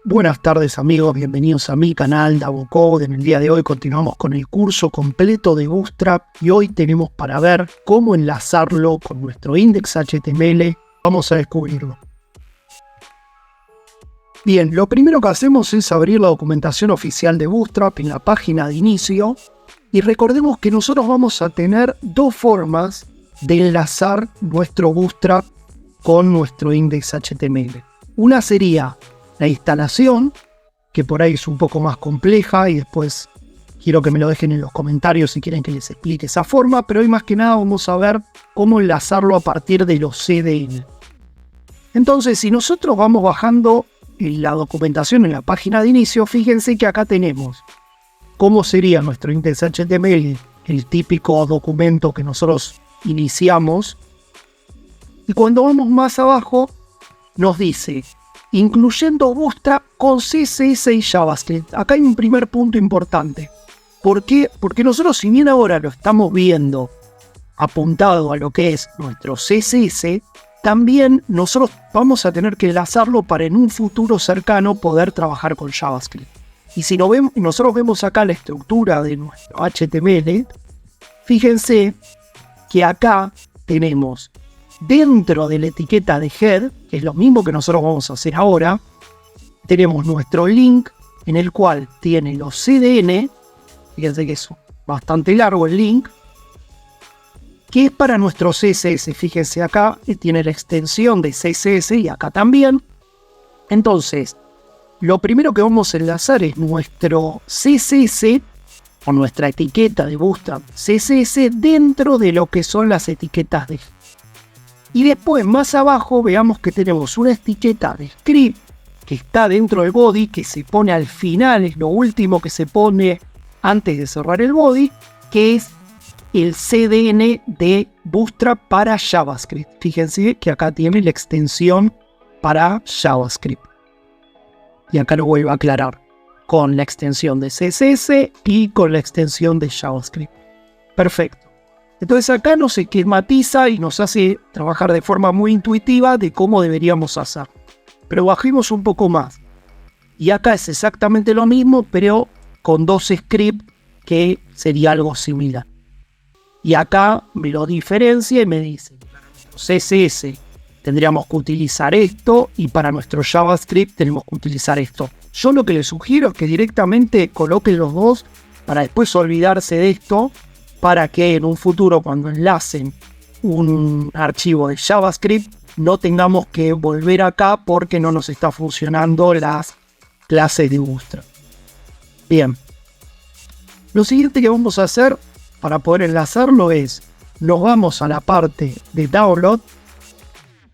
Buenas tardes amigos, bienvenidos a mi canal DaVoCode. En el día de hoy continuamos con el curso completo de Bootstrap y hoy tenemos para ver cómo enlazarlo con nuestro index.html. Vamos a descubrirlo. Bien, lo primero que hacemos es abrir la documentación oficial de Bootstrap en la página de inicio y recordemos que nosotros vamos a tener dos formas de enlazar nuestro Bootstrap con nuestro index.html. Una sería la instalación, que por ahí es un poco más compleja y después quiero que me lo dejen en los comentarios si quieren que les explique esa forma, pero hoy más que nada vamos a ver cómo enlazarlo a partir de los CDN. Entonces, si nosotros vamos bajando la documentación en la página de inicio, fíjense que acá tenemos cómo sería nuestro index.html, el típico documento que nosotros iniciamos, y cuando vamos más abajo nos dice incluyendo Bootstrap con CSS y JavaScript. Acá hay un primer punto importante. ¿Por qué? Porque nosotros, si bien ahora lo estamos viendo apuntado a lo que es nuestro CSS, también nosotros vamos a tener que enlazarlo para en un futuro cercano poder trabajar con JavaScript. Y si nosotros vemos acá la estructura de nuestro HTML, fíjense que acá tenemos dentro de la etiqueta de head, que es lo mismo que nosotros vamos a hacer ahora, tenemos nuestro link en el cual tiene los CDN, fíjense que es bastante largo el link, que es para nuestro CSS. Fíjense acá, tiene la extensión de CSS y acá también. Entonces, lo primero que vamos a enlazar es nuestro CSS o nuestra etiqueta de Bootstrap CSS dentro de lo que son las etiquetas de head. Y después, más abajo, veamos que tenemos una etiqueta de script que está dentro del body, que se pone al final, es lo último que se pone antes de cerrar el body, que es el CDN de Bootstrap para JavaScript. Fíjense que acá tiene la extensión para JavaScript. Y acá lo vuelvo a aclarar, con la extensión de CSS y con la extensión de JavaScript. Perfecto. Entonces acá nos esquematiza y nos hace trabajar de forma muy intuitiva de cómo deberíamos hacer. Pero bajemos un poco más. Y acá es exactamente lo mismo, pero con dos scripts que sería algo similar. Y acá me lo diferencia y me dice, para nuestro CSS tendríamos que utilizar esto y para nuestro JavaScript tenemos que utilizar esto. Yo lo que les sugiero es que directamente coloquen los dos para después olvidarse de esto, para que en un futuro, cuando enlacen un archivo de JavaScript, no tengamos que volver acá porque no nos está funcionando las clases de Bootstrap. Bien. Lo siguiente que vamos a hacer para poder enlazarlo es, nos vamos a la parte de Download,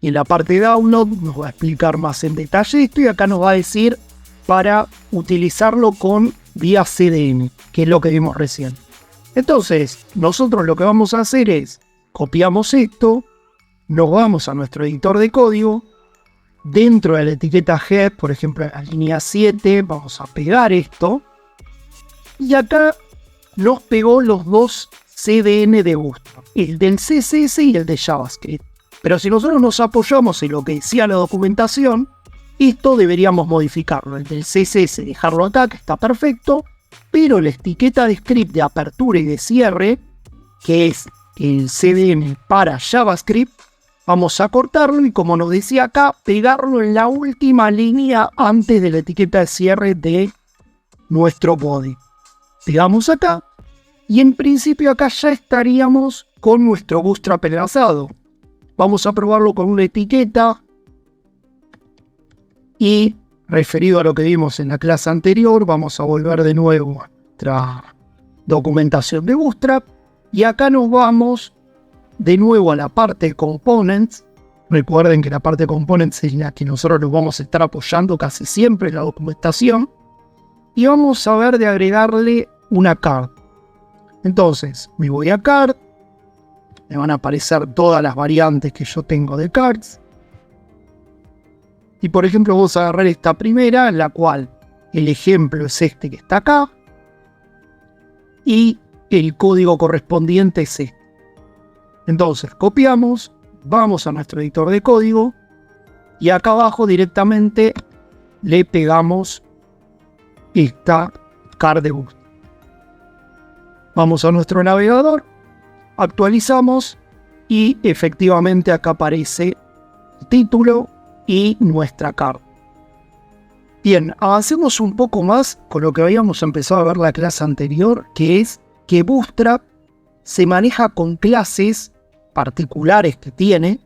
y en la parte de Download nos va a explicar más en detalle esto, y acá nos va a decir para utilizarlo con vía CDN, que es lo que vimos recién. Entonces, nosotros lo que vamos a hacer es, copiamos esto, nos vamos a nuestro editor de código, dentro de la etiqueta head, por ejemplo, en la línea 7, vamos a pegar esto, y acá nos pegó los dos CDN de Bootstrap, el del CSS y el de JavaScript. Pero si nosotros nos apoyamos en lo que decía la documentación, esto deberíamos modificarlo. El del CSS dejarlo acá, que está perfecto, pero la etiqueta de script de apertura y de cierre, que es el CDN para JavaScript, vamos a cortarlo y, como nos decía acá, pegarlo en la última línea antes de la etiqueta de cierre de nuestro body. Pegamos acá y en principio acá ya estaríamos con nuestro Bootstrap enlazado. Vamos a probarlo con una etiqueta y, referido a lo que vimos en la clase anterior, vamos a volver de nuevo a nuestra documentación de Bootstrap y acá nos vamos de nuevo a la parte de Components. Recuerden que la parte de Components es la que nosotros nos vamos a estar apoyando casi siempre en la documentación, y vamos a ver de agregarle una card. Entonces me voy a card, me van a aparecer todas las variantes que yo tengo de cards. Y por ejemplo vamos a agarrar esta primera, en la cual el ejemplo es este que está acá. Y el código correspondiente es este. Entonces copiamos, vamos a nuestro editor de código. Y acá abajo directamente le pegamos esta card de Bootstrap. Vamos a nuestro navegador, actualizamos y efectivamente acá aparece el título y nuestra card. Bien, avancemos un poco más con lo que habíamos empezado a ver la clase anterior, que es que Bootstrap se maneja con clases particulares que tiene,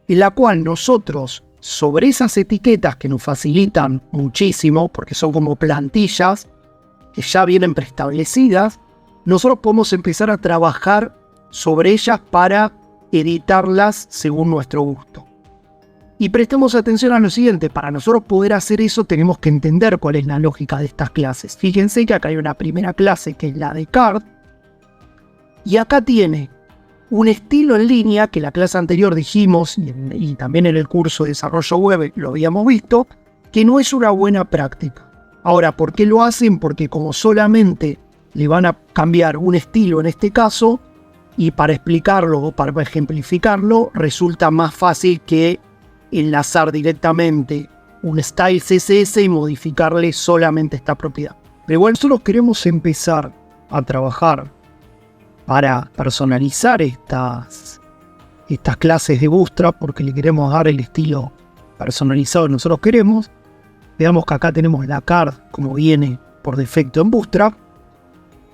en la cual nosotros, sobre esas etiquetas que nos facilitan muchísimo, porque son como plantillas que ya vienen preestablecidas, nosotros podemos empezar a trabajar sobre ellas para editarlas según nuestro gusto. Y prestemos atención a lo siguiente, para nosotros poder hacer eso tenemos que entender cuál es la lógica de estas clases. Fíjense que acá hay una primera clase que es la de card, y acá tiene un estilo en línea que la clase anterior dijimos, y también en el curso de desarrollo web lo habíamos visto, que no es una buena práctica. Ahora, ¿por qué lo hacen? Porque como solamente le van a cambiar un estilo en este caso, y para explicarlo o para ejemplificarlo, resulta más fácil que enlazar directamente un style CSS y modificarle solamente esta propiedad. Pero igual nosotros queremos empezar a trabajar para personalizar estas clases de Bootstrap porque le queremos dar el estilo personalizado que nosotros queremos. Veamos que acá tenemos la card como viene por defecto en Bootstrap.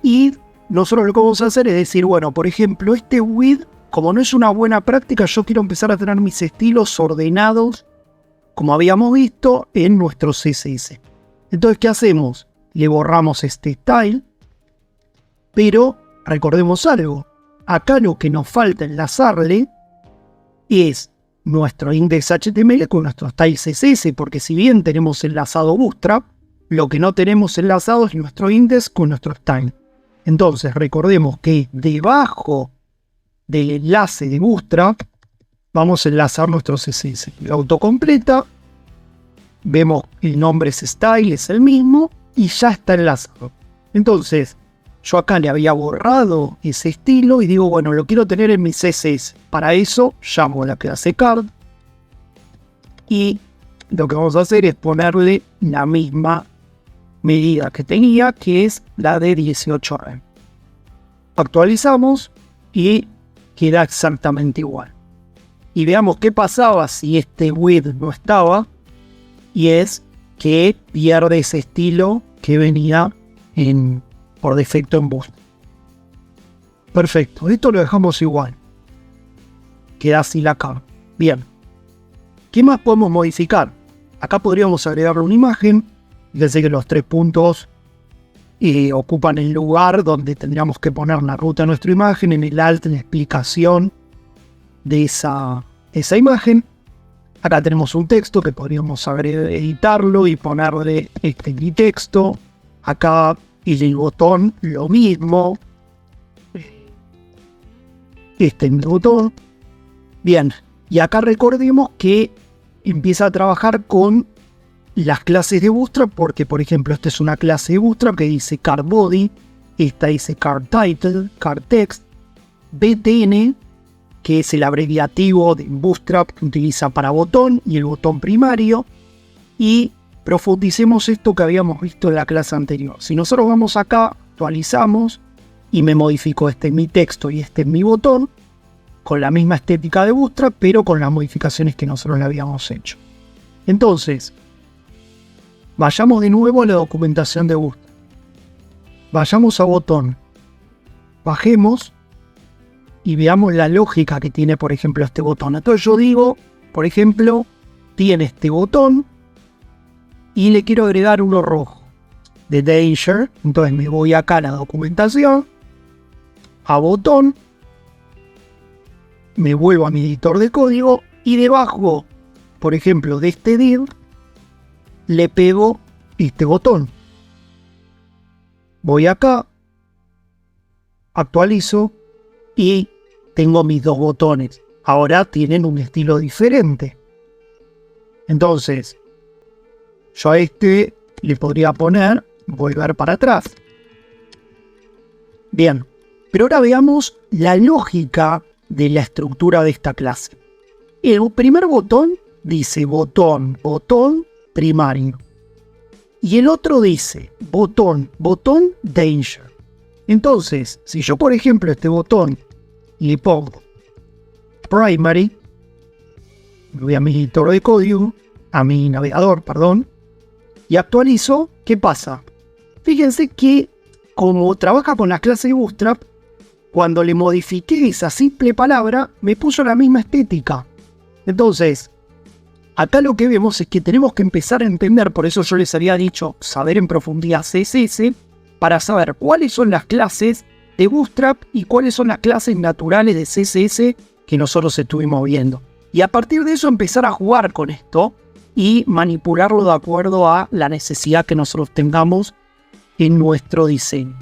Y nosotros lo que vamos a hacer es decir, bueno, por ejemplo, este width, como no es una buena práctica, yo quiero empezar a tener mis estilos ordenados, como habíamos visto en nuestro CSS. Entonces, ¿qué hacemos? Le borramos este style, pero recordemos algo. Acá lo que nos falta enlazarle es nuestro index.html con nuestro style CSS, porque si bien tenemos enlazado Bootstrap, lo que no tenemos enlazado es nuestro index con nuestro style. Entonces, recordemos que debajo del enlace de Bootstrap vamos a enlazar nuestro CSS. Lo autocompleta, vemos que el nombre es style, es el mismo y ya está enlazado. Entonces, yo acá le había borrado ese estilo y digo, bueno, lo quiero tener en mi CSS. Para eso llamo a la clase card y lo que vamos a hacer es ponerle la misma medida que tenía, que es la de 18 rem. Actualizamos y queda exactamente igual. Y veamos qué pasaba si este width no estaba, y es que pierde ese estilo que venía por defecto en Bootstrap. Perfecto, esto lo dejamos igual. Queda así la card. Bien. ¿Qué más podemos modificar? Acá podríamos agregarle una imagen. Fíjense que los 3 puntos ocupan el lugar donde tendríamos que poner la ruta de nuestra imagen, en el alt la explicación de esa imagen. Acá tenemos un texto que podríamos editarlo y ponerle este texto. Acá y el botón lo mismo. Este es el botón. Bien, y acá recordemos que empieza a trabajar con las clases de Bootstrap, porque por ejemplo esta es una clase de Bootstrap que dice card body, esta dice card title, card text, btn, que es el abreviativo de Bootstrap que utiliza para botón y el botón primario, y profundicemos esto que habíamos visto en la clase anterior. Si nosotros vamos acá, actualizamos y me modifico este es mi texto y este es mi botón, con la misma estética de Bootstrap, pero con las modificaciones que nosotros le habíamos hecho. Entonces, vayamos de nuevo a la documentación de Bootstrap. Vayamos a botón. Bajemos y veamos la lógica que tiene, por ejemplo, este botón. Entonces yo digo, por ejemplo, tiene este botón y le quiero agregar uno rojo de Danger. Entonces me voy acá a la documentación, a botón, me vuelvo a mi editor de código y debajo, por ejemplo, de este div, le pego este botón. Voy acá, actualizo y tengo mis dos botones. Ahora tienen un estilo diferente. Entonces, yo a este le podría poner volver para atrás. Bien, pero ahora veamos la lógica de la estructura de esta clase. El primer botón dice botón primario. y el otro dice botón danger. Entonces, si yo por ejemplo este botón le pongo primary, me voy a mi editor de código, a mi navegador, perdón, y actualizo, ¿qué pasa? Fíjense que como trabaja con las clases de Bootstrap, cuando le modifiqué esa simple palabra, me puso la misma estética. Entonces, acá lo que vemos es que tenemos que empezar a entender, por eso yo les había dicho saber en profundidad CSS, para saber cuáles son las clases de Bootstrap y cuáles son las clases naturales de CSS que nosotros estuvimos viendo. Y a partir de eso empezar a jugar con esto y manipularlo de acuerdo a la necesidad que nosotros tengamos en nuestro diseño.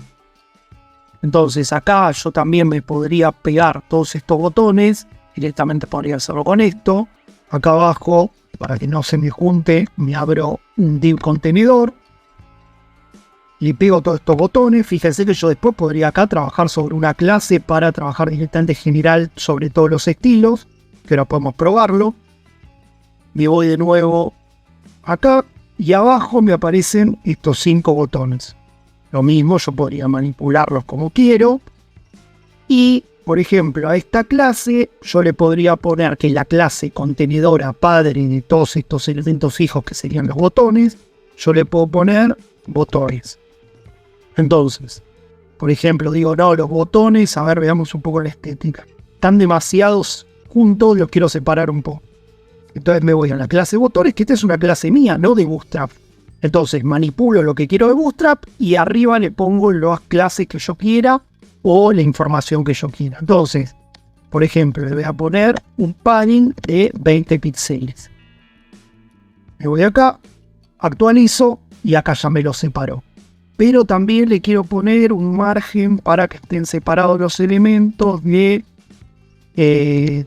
Entonces acá yo también me podría pegar todos estos botones, directamente podría hacerlo con esto. Acá abajo, para que no se me junte, me abro un div contenedor, le pego todos estos botones. Fíjense que yo después podría acá trabajar sobre una clase para trabajar directamente general sobre todos los estilos, que ahora podemos probarlo. Me voy de nuevo acá y abajo me aparecen estos 5 botones. Lo mismo, yo podría manipularlos como quiero. Y, por ejemplo, a esta clase yo le podría poner que la clase contenedora padre de todos estos elementos fijos que serían los botones, yo le puedo poner botones. Entonces, por ejemplo, digo, no, los botones, a ver, veamos un poco la estética. Están demasiados juntos, los quiero separar un poco. Entonces me voy a la clase botones, que esta es una clase mía, no de Bootstrap. Entonces manipulo lo que quiero de Bootstrap y arriba le pongo las clases que yo quiera o la información que yo quiera. Entonces, por ejemplo, le voy a poner un padding de 20 píxeles. Me voy acá, actualizo y acá ya me lo separó. Pero también le quiero poner un margen para que estén separados los elementos de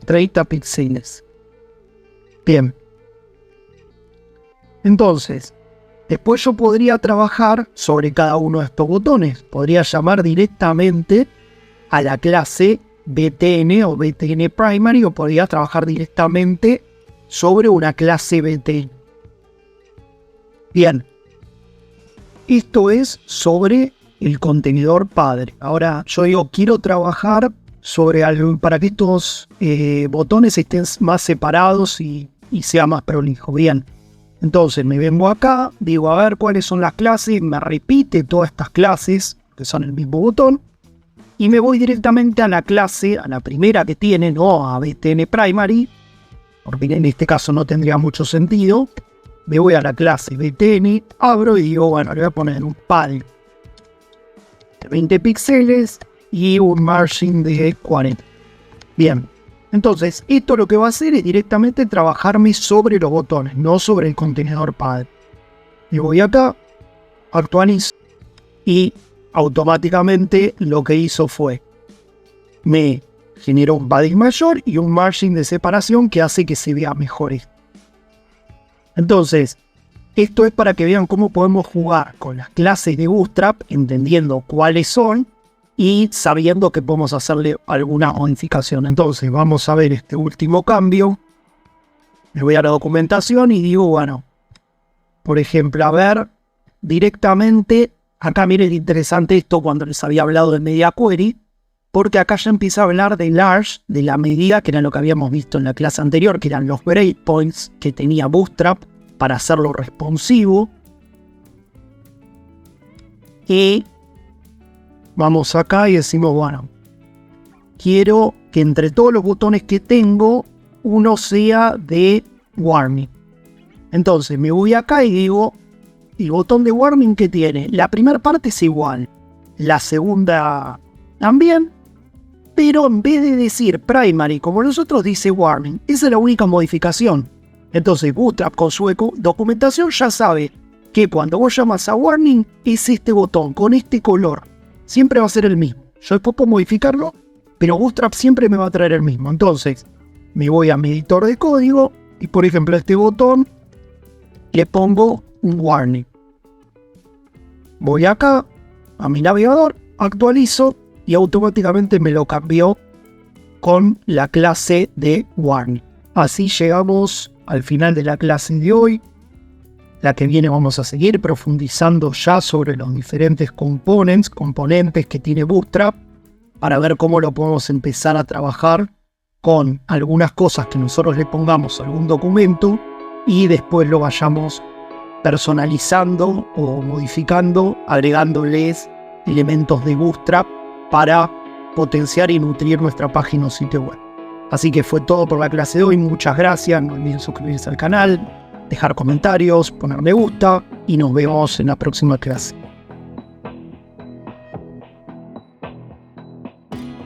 30 píxeles. Bien. Entonces, después yo podría trabajar sobre cada uno de estos botones. Podría llamar directamente a la clase BTN o BTN Primary, o podría trabajar directamente sobre una clase BTN. Bien. Esto es sobre el contenedor padre. Ahora yo digo, quiero trabajar sobre algo para que estos botones estén más separados y sea más prolijo. Bien. Entonces me vengo acá, digo a ver cuáles son las clases, me repite todas estas clases, que son el mismo botón, y me voy directamente a la clase, a la primera que tiene, no a BTN Primary, porque en este caso no tendría mucho sentido. Me voy a la clase BTN, abro y digo, bueno, le voy a poner un padding de 20 píxeles y un margin de 40. Bien. Entonces, esto lo que va a hacer es directamente trabajarme sobre los botones, no sobre el contenedor padre. Y voy acá, actualizo, y automáticamente lo que hizo fue, me generó un padding mayor y un margin de separación que hace que se vea mejor esto. Entonces, esto es para que vean cómo podemos jugar con las clases de Bootstrap, entendiendo cuáles son, y sabiendo que podemos hacerle alguna modificación. Entonces vamos a ver este último cambio. Me voy a la documentación y digo, bueno, por ejemplo, a ver, directamente, acá miren interesante esto cuando les había hablado de Media Query, porque acá ya empieza a hablar de large, de la medida, que era lo que habíamos visto en la clase anterior, que eran los breakpoints que tenía Bootstrap para hacerlo responsivo. Y vamos acá y decimos, bueno, quiero que entre todos los botones que tengo, uno sea de warning. Entonces me voy acá y digo, el botón de warning que tiene, la primera parte es igual, la segunda también, pero en vez de decir primary como nosotros dice warning, esa es la única modificación. Entonces Bootstrap con su documentación ya sabe que cuando vos llamas a warning es este botón con este color. Siempre va a ser el mismo. Yo después puedo modificarlo, pero Bootstrap siempre me va a traer el mismo. Entonces, me voy a mi editor de código y, por ejemplo, a este botón le pongo un warning. Voy acá a mi navegador, actualizo y automáticamente me lo cambió con la clase de warning. Así llegamos al final de la clase de hoy. La que viene vamos a seguir profundizando ya sobre los diferentes componentes que tiene Bootstrap para ver cómo lo podemos empezar a trabajar con algunas cosas que nosotros le pongamos a algún documento y después lo vayamos personalizando o modificando, agregándoles elementos de Bootstrap para potenciar y nutrir nuestra página o sitio web. Así que fue todo por la clase de hoy. Muchas gracias. No olviden suscribirse al canal, dejar comentarios, poner me gusta y nos vemos en la próxima clase.